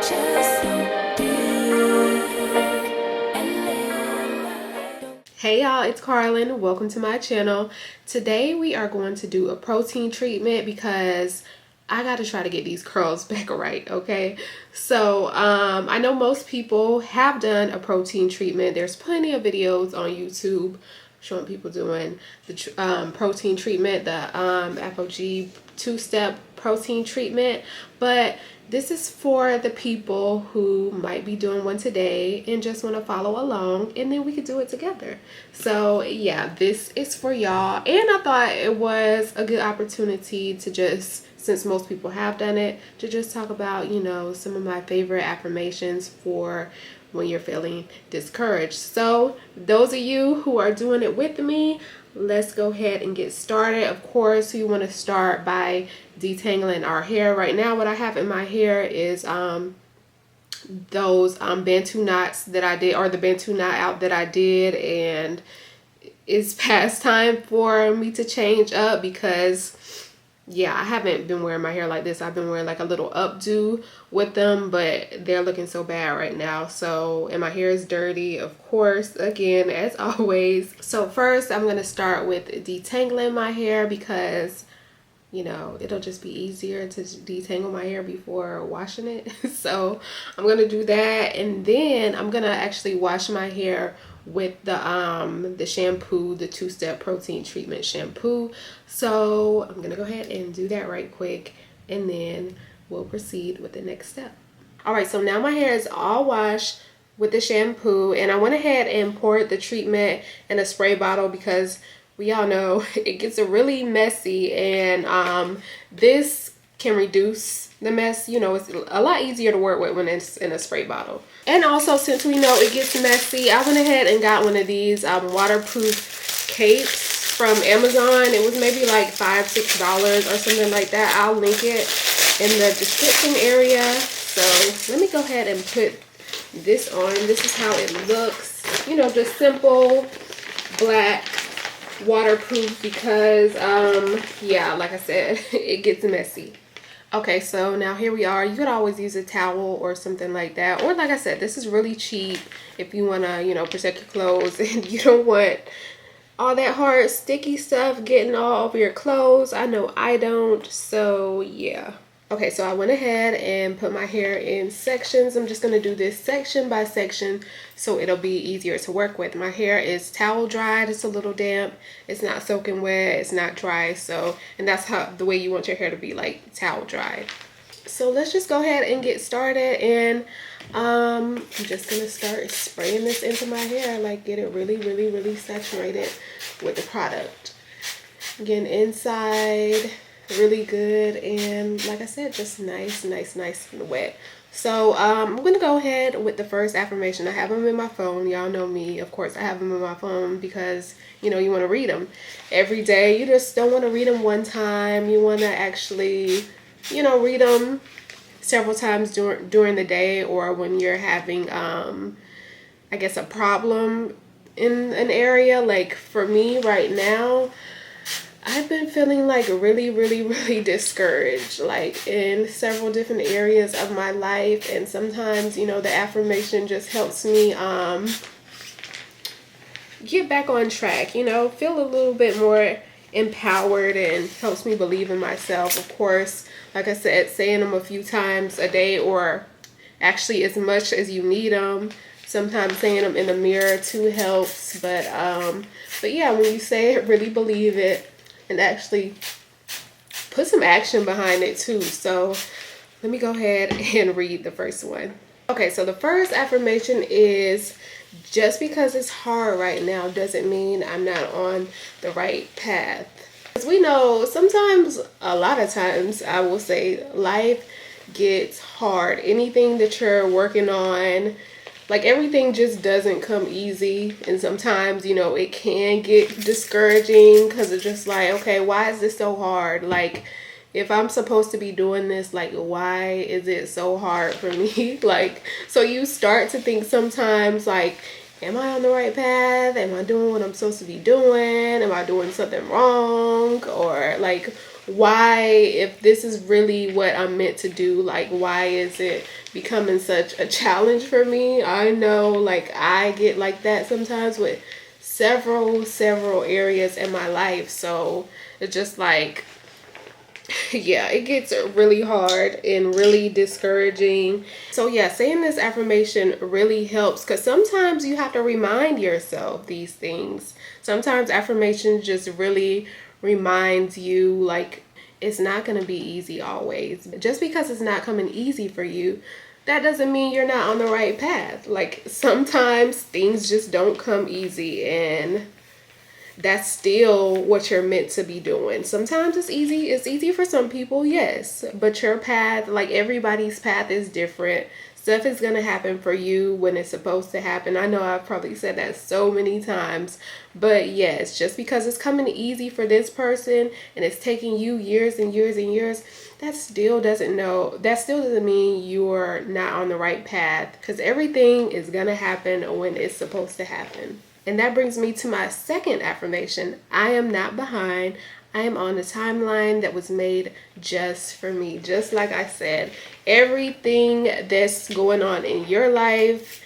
Hey y'all, it's Carlyn. Welcome to my channel. Today we are going to do a protein treatment because I got to try to get these curls back right, okay? So I know most people have done a protein treatment. There's plenty of videos on YouTube showing people doing the protein treatment, the Aphogee two-step protein treatment, but this is for the people who might be doing one today and just want to follow along, and then we could do it together. So yeah, this is for y'all, and I thought it was a good opportunity to just, since most people have done it, to just talk about, you know, some of my favorite affirmations for when you're feeling discouraged. So those of you who are doing it with me, let's go ahead and get started. Of course, we want to start by detangling our hair. Right now, what I have in my hair is those Bantu knots that I did, or the Bantu knot out that I did, and it's past time for me to change up because yeah, I haven't been wearing my hair like this. I've been wearing like a little updo with them, but they're looking so bad right now. So, and my hair is dirty, of course, again, as always. So first, I'm going to start with detangling my hair because, you know, it'll just be easier to detangle my hair before washing it. So I'm going to do that, and then I'm going to actually wash my hair with the shampoo, the two-step protein treatment shampoo. So I'm gonna go ahead and do that right quick, and then we'll proceed with the next step. All right, so now my hair is all washed with the shampoo, and I went ahead and poured the treatment in a spray bottle because we all know it gets really messy, and this can reduce the mess. You know, it's a lot easier to work with when it's in a spray bottle. And also, since we know it gets messy, I went ahead and got one of these waterproof capes from Amazon. It was maybe like $5-6 or something like that. I'll link it in the description area. So let me go ahead and put this on. This is how it looks. You know, just simple black waterproof because yeah, like I said, it gets messy. Okay, so now here we are. You could always use a towel or something like that, or like I said, this is really cheap if you want to, you know, protect your clothes and you don't want all that hard sticky stuff getting all over your clothes. I know I don't, so yeah. Okay, so I went ahead and put my hair in sections. I'm just going to do this section by section so it'll be easier to work with. My hair is towel dried. It's a little damp. It's not soaking wet. It's not dry. So, and that's how the way you want your hair to be, like towel dried. So let's just go ahead and get started, and I'm just going to start spraying this into my hair, like get it really saturated with the product. Again, inside really good, and like I said, just nice and wet. So I'm gonna go ahead with the first affirmation. I have them in my phone. Y'all know me, of course I have them in my phone because, you know, you want to read them every day. You just don't want to read them one time. You want to actually, you know, read them several times during the day, or when you're having I guess a problem in an area. Like for me right now, I've been feeling like really discouraged, like in several different areas of my life, and sometimes, you know, the affirmation just helps me get back on track, you know, feel a little bit more empowered, and helps me believe in myself. Of course, like I said, saying them a few times a day, or actually as much as you need them. Sometimes saying them in the mirror too helps, but yeah, when you say it, really believe it, and actually put some action behind it too. So let me go ahead and read the first one. Okay, so the first affirmation is, just because it's hard right now doesn't mean I'm not on the right path. As we know, sometimes, a lot of times, I will say, life gets hard. Anything that you're working on, like everything just doesn't come easy, and sometimes, you know, it can get discouraging because it's just like, okay, why is this so hard? Like, if I'm supposed to be doing this, like, why is it so hard for me? Like, so you start to think sometimes, like, am I on the right path? Am I doing what I'm supposed to be doing? Am I doing something wrong? Or like, why, if this is really what I'm meant to do, like why is it becoming such a challenge for me? I know like I get like that sometimes with several areas in my life. So it's just like, yeah, it gets really hard and really discouraging. So yeah, saying this affirmation really helps, because sometimes you have to remind yourself these things. Sometimes affirmations just really reminds you like it's not going to be easy always. Just because it's not coming easy for you, that doesn't mean you're not on the right path. Like sometimes things just don't come easy, and that's still what you're meant to be doing. Sometimes it's easy. It's easy for some people, yes. But your path, like everybody's path is different. Stuff is going to happen for you when it's supposed to happen. I know I've probably said that so many times. But yes, just because it's coming easy for this person and it's taking you years and years and years, that still doesn't mean you're not on the right path. Because everything is going to happen when it's supposed to happen. And that brings me to my second affirmation. I am not behind. I am on a timeline that was made just for me. Just like I said, everything that's going on in your life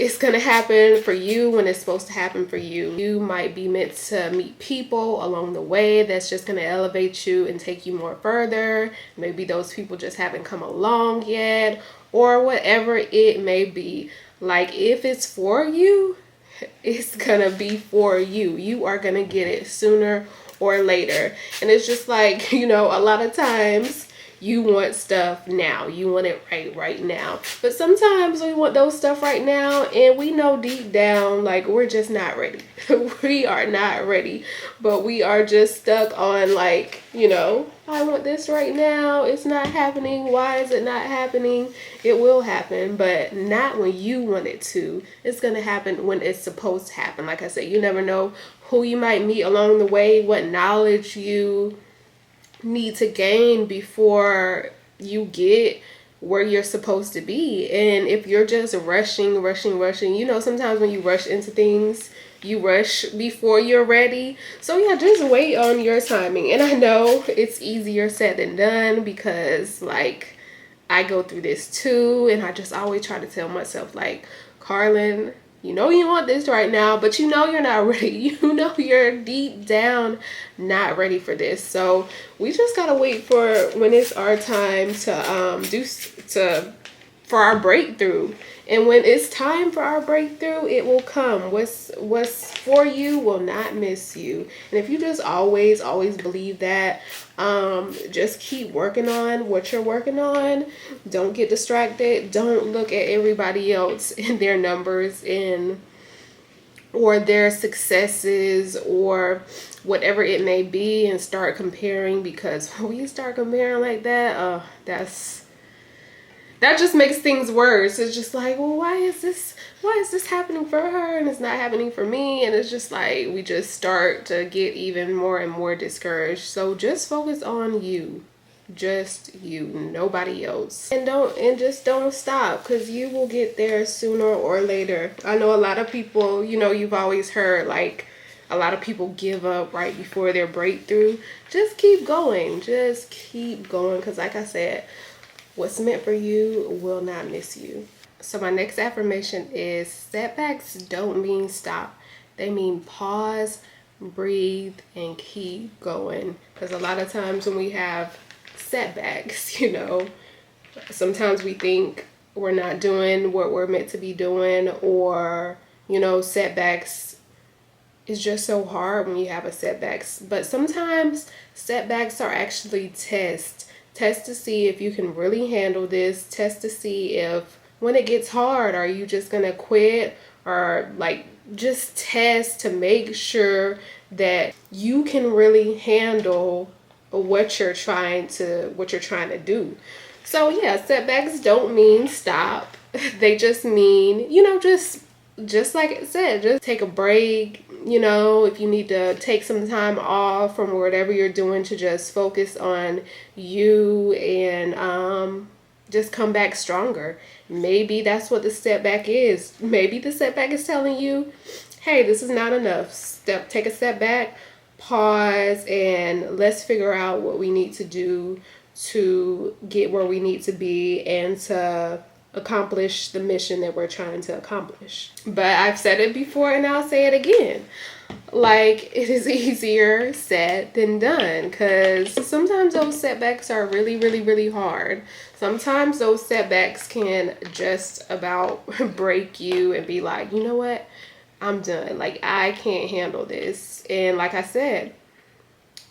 is going to happen for you when it's supposed to happen for you. You might be meant to meet people along the way that's just going to elevate you and take you more further. Maybe those people just haven't come along yet, or whatever it may be. Like if it's for you, it's gonna be for you. You are gonna get it sooner or later. And it's just like, a lot of times you want stuff now. You want it right now. But sometimes we want those stuff right now, and we know deep down like we're just not ready. We are not ready. But we are just stuck on like, I want this right now. It's not happening. Why is it not happening? It will happen, but not when you want it to. It's going to happen when it's supposed to happen. Like I said, you never know who you might meet along the way, what knowledge you need to gain before you get where you're supposed to be. And if you're just rushing, sometimes when you rush into things, you rush before you're ready. So yeah, just wait on your timing. And I know it's easier said than done, because like I go through this too, and I just always try to tell myself like, Carlyn, you want this right now, but you're not ready. You're deep down not ready for this. So we just gotta wait for when it's our time for our breakthrough. And when it's time for our breakthrough, it will come. What's for you will not miss you. And if you just always believe that, just keep working on what you're working on. Don't get distracted. Don't look at everybody else and their numbers or their successes or whatever it may be, and start comparing, because when you start comparing like that, that just makes things worse. It's just like, well, why is this happening for her and it's not happening for me? And it's just like we just start to get even more and more discouraged. So just focus on you. Just you, nobody else. And just don't stop, because you will get there sooner or later. I know a lot of people, you've always heard like a lot of people give up right before their breakthrough. Just keep going. Because like I said, what's meant for you will not miss you. So my next affirmation is, setbacks don't mean stop. They mean pause, breathe, and keep going. Because a lot of times when we have setbacks, sometimes we think we're not doing what we're meant to be doing, or, setbacks is just so hard when you have a setbacks. But sometimes setbacks are actually tests to see if you can really handle this. Test to see if when it gets hard, are you just gonna quit, or like just test to make sure that you can really handle what you're trying to do. So yeah, setbacks don't mean stop. They just mean, just like it said, just take a break. If you need to take some time off from whatever you're doing to just focus on you and just come back stronger. Maybe that's what the setback is. Maybe the setback is telling you, hey, this is not enough. Take a step back, pause and let's figure out what we need to do to get where we need to be and to accomplish the mission that we're trying to accomplish. But I've said it before and I'll say it again. Like, it is easier said than done, because sometimes those setbacks are really, really, really hard. Sometimes those setbacks can just about break you and be like, you know what? I'm done. Like, I can't handle this. And like I said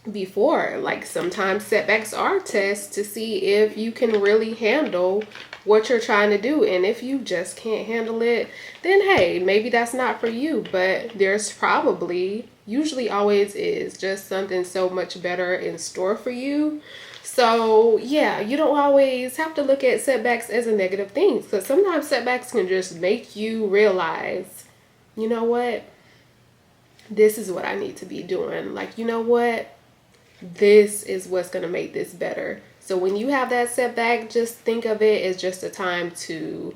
before, like, sometimes setbacks are tests to see if you can really handle what you're trying to do. And if you just can't handle it, then hey, maybe that's not for you. But there's probably, usually always is, just something so much better in store for you. So yeah, you don't always have to look at setbacks as a negative thing, because sometimes setbacks can just make you realize, you know what, this is what I need to be doing. Like, you know what, this is what's going to make this better. So when you have that setback, just think of it as just a time to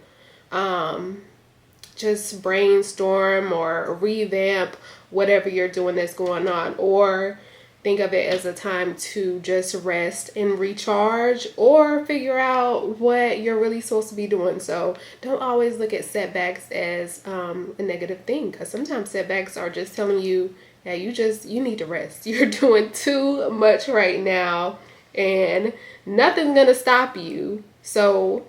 just brainstorm or revamp whatever you're doing that's going on, or think of it as a time to just rest and recharge, or figure out what you're really supposed to be doing. So don't always look at setbacks as a negative thing, because sometimes setbacks are just telling you that you need to rest. You're doing too much right now and nothing's gonna stop you. So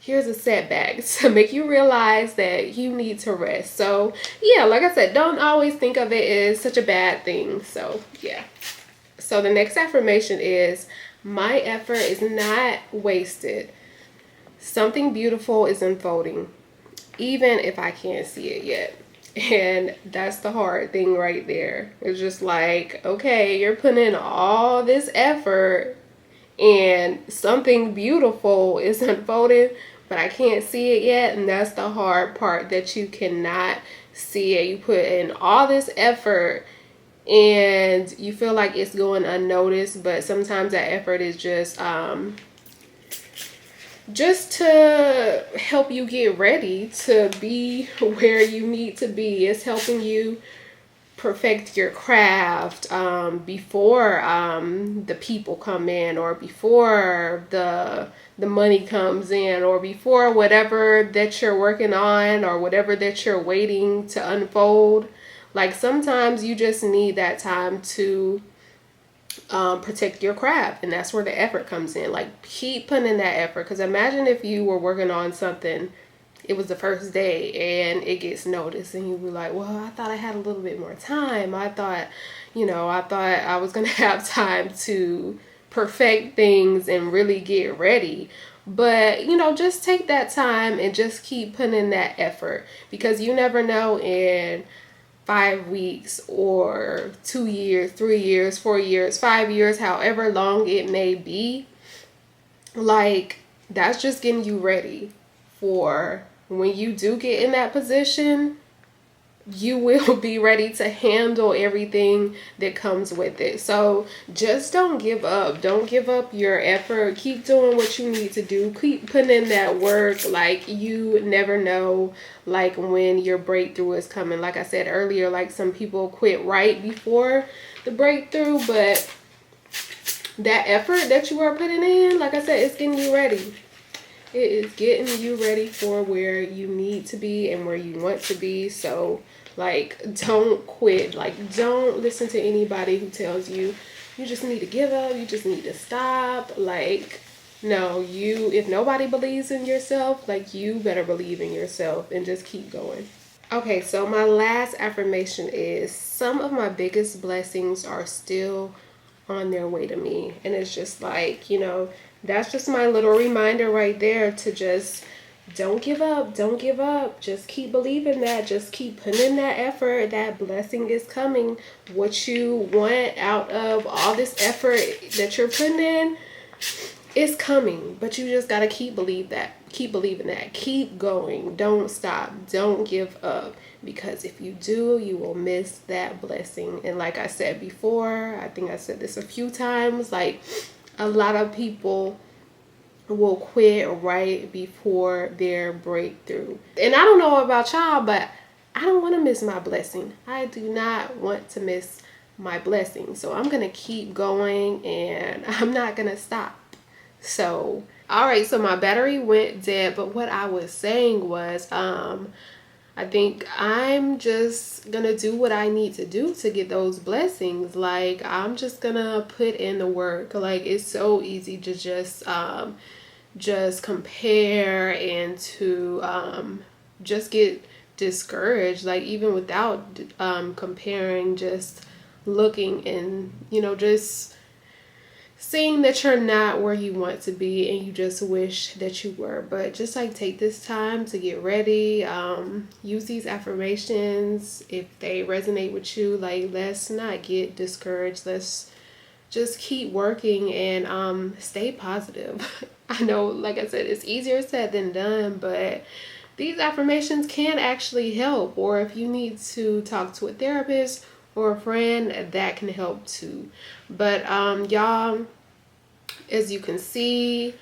here's a setback to make you realize that you need to rest. So yeah, like I said, don't always think of it as such a bad thing. So yeah. So the next affirmation is, my effort is not wasted. Something beautiful is unfolding, even if I can't see it yet. And that's the hard thing right there. It's just like, okay, you're putting in all this effort and something beautiful is unfolding, but I can't see it yet. And that's the hard part, that you cannot see it. You put in all this effort and you feel like it's going unnoticed, but sometimes that effort is just to help you get ready to be where you need to be. It's helping you perfect your craft before the people come in, or before the money comes in, or before whatever that you're working on, or whatever that you're waiting to unfold. Like, sometimes you just need that time to protect your craft, and that's where the effort comes in. Like, keep putting in that effort, because imagine if you were working on something, it was the first day and it gets noticed, and you were like, well, I thought I had a little bit more time. I thought I was gonna have time to perfect things and really get ready. But just take that time and just keep putting in that effort, because you never know, in 5 weeks or 2 years, 3 years, 4 years, 5 years, however long it may be, like, that's just getting you ready for when you do get in that position. You will be ready to handle everything that comes with it. So just don't give up. Don't give up your effort. Keep doing what you need to do. Keep putting in that work. Like, you never know, like, when your breakthrough is coming. Like I said earlier, like, some people quit right before the breakthrough, but that effort that you are putting in, like I said, it's getting you ready. It is getting you ready for where you need to be and where you want to be. So, like, don't quit. Like, don't listen to anybody who tells you you just need to give up, you just need to stop. Like, no, if nobody believes in yourself, like, you better believe in yourself and just keep going. Okay, so my last affirmation is, some of my biggest blessings are still on their way to me. And it's just like, that's just my little reminder right there to just don't give up. Don't give up. Just keep believing that. Just keep putting in that effort. That blessing is coming. What you want out of all this effort that you're putting in is coming. But you just got to keep believing that. Keep going. Don't stop. Don't give up. Because if you do, you will miss that blessing. And like I said before, I think I said this a few times, like, a lot of people will quit right before their breakthrough. And I don't know about y'all, but I don't want to miss my blessing. I do not want to miss my blessing. So I'm gonna keep going and I'm not gonna stop. So all right, so my battery went dead, but what I was saying was I think I'm just gonna do what I need to do to get those blessings. Like, I'm just gonna put in the work. Like, it's so easy to just compare and to just get discouraged. Like, even without comparing, just looking and, you know, just seeing that you're not where you want to be and you just wish that you were. But just like take this time to get ready, use these affirmations if they resonate with you. Like, let's not get discouraged, let's just keep working and stay positive. I know, like I said, it's easier said than done, but these affirmations can actually help. Or if you need to talk to a therapist or a friend, that can help too. But y'all, as you can see,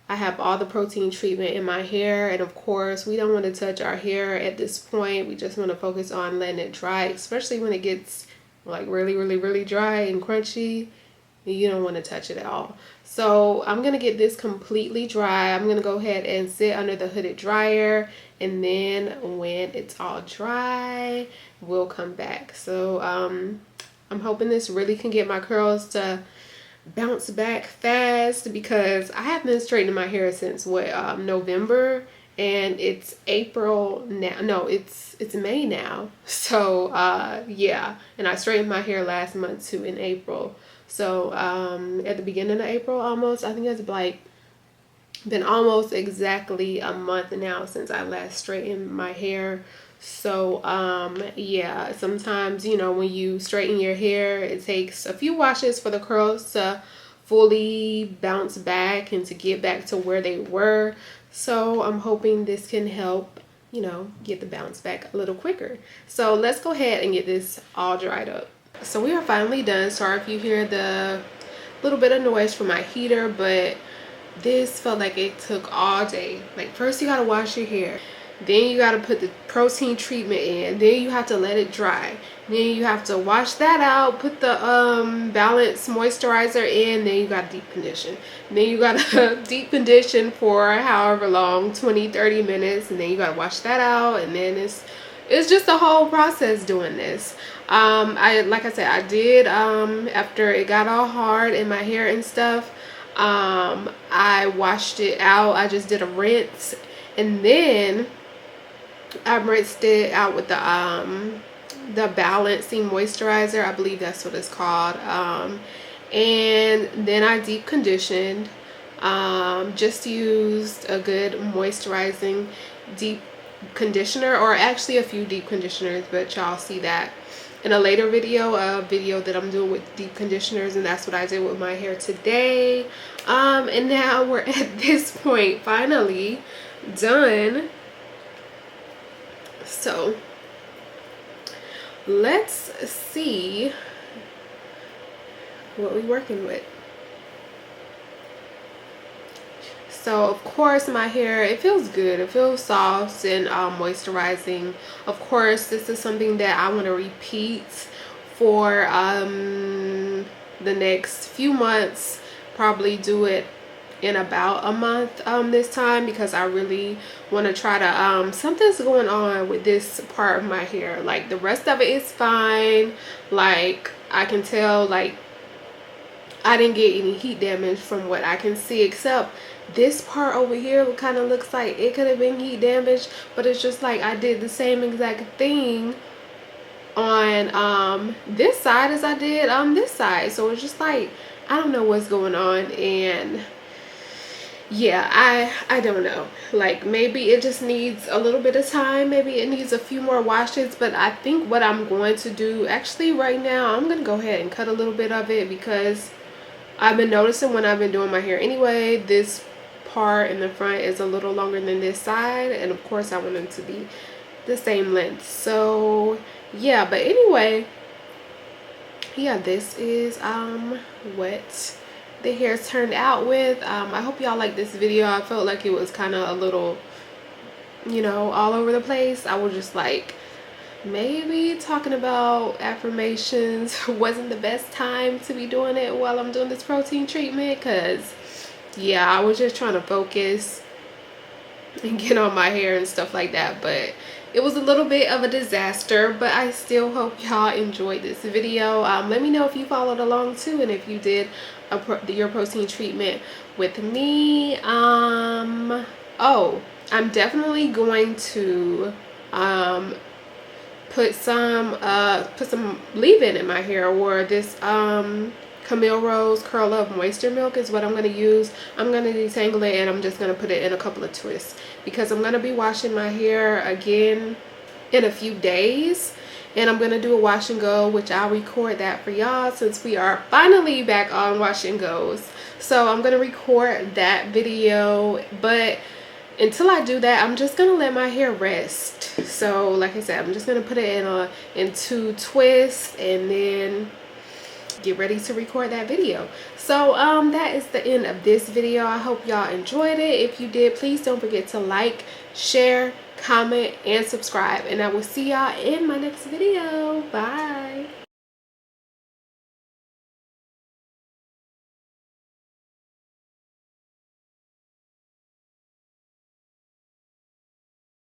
I have all the protein treatment in my hair, and of course we don't want to touch our hair at this point. We just want to focus on letting it dry, especially when it gets like really dry and crunchy. You don't want to touch it at all. So I'm gonna get this completely dry. I'm gonna go ahead and sit under the hooded dryer, and then when it's all dry, we'll come back. So I'm hoping this really can get my curls to bounce back fast, because I have been straightening my hair since November, and it's April now. No, it's May now. So yeah, and I straightened my hair last month too, in April. So at the beginning of April, almost, I think it's like been almost exactly a month now since I last straightened my hair. So yeah, sometimes, you know, when you straighten your hair, it takes a few washes for the curls to fully bounce back and to get back to where they were. So I'm hoping this can help, you know, get the bounce back a little quicker. So let's go ahead and get this all dried up. So we are finally done. Sorry if you hear the little bit of noise from my heater, but this felt like it took all day. Like, first you gotta wash your hair, then you gotta put the protein treatment in, then you have to let it dry, then you have to wash that out, put the balanced moisturizer in, then you gotta deep condition, then you gotta deep condition for however long, 20-30 minutes, and then you gotta wash that out, and then it's just a whole process doing this. Like I said, I did after it got all hard in my hair and stuff, I washed it out. I just did a rinse, and then I rinsed it out with the balancing moisturizer. I believe that's what it's called. And then I deep conditioned. Just used a good moisturizing deep conditioner, or actually a few deep conditioners, but y'all see that in a later video, a video that I'm doing with deep conditioners, and that's what I did with my hair today. And now we're at this point, finally done. So let's see what we're working with. So of course my hair, it feels good, it feels soft and moisturizing. Of course, this is something that I want to repeat for the next few months. Probably do it in about a month this time, because I really want to try to something's going on with this part of my hair. Like, the rest of it is fine. Like, I can tell, like, I didn't get any heat damage from what I can see, except this part over here kind of looks like it could have been heat damaged. But it's just like I did the same exact thing on this side as I did on this side. So it's just like, I don't know what's going on. And yeah, I don't know, like, maybe it just needs a little bit of time, maybe it needs a few more washes. But I think what I'm going to do, actually right now, I'm gonna go ahead and cut a little bit of it, because I've been noticing when I've been doing my hair anyway, this part in the front is a little longer than this side, and of course I want them to be the same length. So yeah, but anyway, yeah, this is what the hair turned out with. I hope y'all like this video. I felt like it was kind of a little, you know, all over the place. I was just like maybe talking about affirmations wasn't the best time to be doing it while I'm doing this protein treatment, because yeah, I was just trying to focus and get on my hair and stuff like that, but it was a little bit of a disaster. But I still hope y'all enjoyed this video. Let me know if you followed along too, and if you did your protein treatment with me. Oh, I'm definitely going to put some leave-in in my hair, or this Camille Rose Curl Up Moisture Milk is what I'm going to use. I'm going to detangle it, and I'm just going to put it in a couple of twists, because I'm going to be washing my hair again in a few days, and I'm going to do a wash and go, which I'll record that for y'all since we are finally back on wash and goes. So I'm going to record that video, but until I do that, I'm just gonna let my hair rest. So like I said, I'm just gonna put it in 2 twists, and then get ready to record that video. So that is the end of this video. I hope y'all enjoyed it. If you did, please don't forget to like, share, comment, and subscribe, and I will see y'all in my next video. Bye.